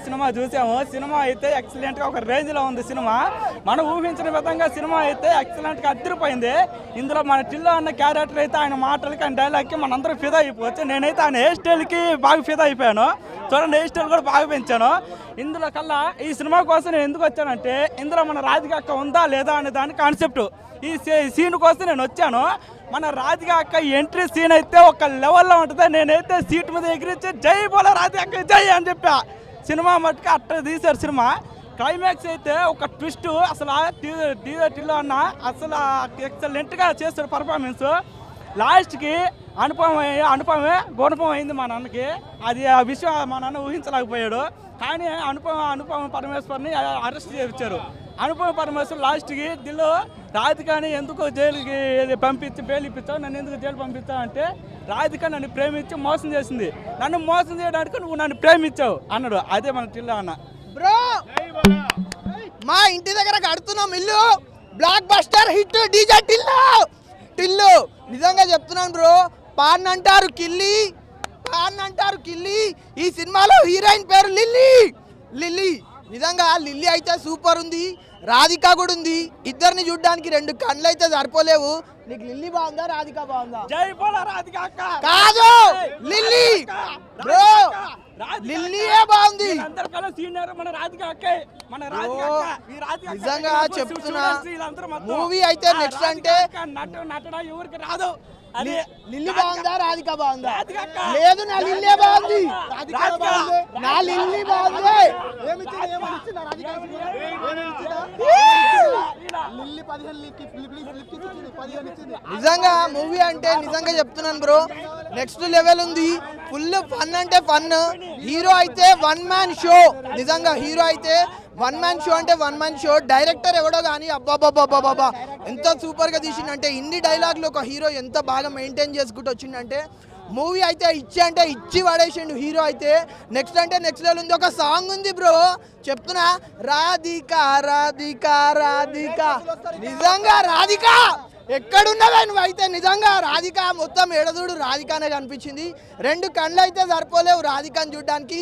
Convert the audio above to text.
Cinema చూసాము. Cinema అయితే excellent గా ఒక రేంజ్ లో ఉంది. సినిమా మనం ఊహించిన విధంగా సినిమా అయితే ఎక్సలెంట్ గా అదిరిపోయింది. ఇందులో మన టిల్లో అన్న క్యారెక్టర్ అయితే ఆయన మాటలకి ఆయన డైలాగ్ కి మనందరూ ఫిదా అయిపోవచ్చు. నేనైతే ఆయన హెయిర్ స్టైల్ కి బాగా ఫిదా అయిపోయాను. చూడండి, హెయిర్ స్టైల్ కూడా బాగా పెంచాను. ఇందులో కల్లా ఈ సినిమా కోసం నేను ఎందుకు వచ్చానంటే ఇందులో మన రాధిక అక్క ఉందా లేదా అనే దాని కాన్సెప్ట్. ఈ సీన్ కోసం నేను వచ్చాను. మన రాధిక అక్క ఎంట్రీ సీన్ అయితే ఒక లెవెల్లో ఉంటుంది. నేనైతే సీట్ మీద ఎగిరించి జై బోల రాధిక అక్క జై అని చెప్పా. సినిమా మట్టుకు అట్ట తీశారు. సినిమా క్లైమాక్స్ అయితే ఒక ట్విస్ట్. అసలు టీలో అన్న అసలు ఎక్సలెంట్గా చేస్తాడు పర్ఫార్మెన్స్. లాస్ట్కి అనుపమే గుణపం అయింది మా నాన్నకి. అది ఆ విషయం మా నాన్న ఊహించలేకపోయాడు. కానీ అనుపమ పరమేశ్వర్ని అరెస్ట్ చేయించారు. అనుపమ పరమేశ్వర్ లాస్ట్కి దిల్లో రాధికని ఎందుకు జైలుకి పంపించి బెయిల్ ఇప్పించావు, నన్ను ఎందుకు జైలు పంపించావు అంటే రాధిక నన్ను ప్రేమించి మోసం చేసింది. నన్ను మోసం చేయడానికి నువ్వు నన్ను ప్రేమించావు అన్నాడు. అదే మన టిల్లు అన్న. బ్రో, మా ఇంటి దగ్గర కడుతున్నాం ఇల్లు. Block buster hit DJ Tillu. నిజంగా చెప్తున్నాను బ్రో. పాన్ అంటారు కిల్లి. ఈ సినిమాలో హీరోయిన్ పేరు లిల్లీ. నిజంగా లిల్లీ అయితే సూపర్ ఉంది. రాధిక కూడా ఉంది. ఇద్దరిని చూడడానికి 2 కళ్ళు అయితే సరిపోలేవు. నీకు లిల్లీ బాగుందా రాధిక బాగుందా? జై బోల రాధిక అక్క కాదు, లిల్లీ బ్రో. లిల్లీయే బాగుంది. నిజంగా చెప్తున్నా, మూవీ అయితే నెక్స్ట్ అంటే ఎవరికి రాదు. లిల్లీ బాగుందా రాధిక బాగుందా? లేదు, నా లిల్లీ బాగుంది. నా లిల్లీ బాగుంది. నిజంగా మూవీ అంటే నిజంగా చెప్తున్నాను బ్రో, నెక్స్ట్ లెవెల్ ఉంది. ఫుల్ ఫన్ అంటే ఫన్. హీరో అయితే 1 మ్యాన్ షో. నిజంగా హీరో అయితే 1 మ్యాన్ షో అంటే 1 మ్యాన్ షో. డైరెక్టర్ ఎవడో కానీ అబ్బాబాబాబాబా ఎంత సూపర్గా తీసిండంటే, ఇన్ని డైలాగ్లు ఒక హీరో ఎంత బాగా మెయింటైన్ చేసుకుంటూ వచ్చిండంటే, మూవీ అయితే ఇచ్చి పడేసిండు హీరో అయితే. నెక్స్ట్ అంటే నెక్స్ట్ లెవెల్ ఉంది. ఒక సాంగ్ ఉంది బ్రో, చెప్తున్నా, రాధిక నిజంగా రాధిక ఎక్కడున్నదా నువ్వు అయితే. నిజంగా రాధిక మొత్తం ఎడదుడు రాధికనే కనిపించింది. 2 కళ్ళు అయితే సరిపోలేవు రాధికని చూడడానికి.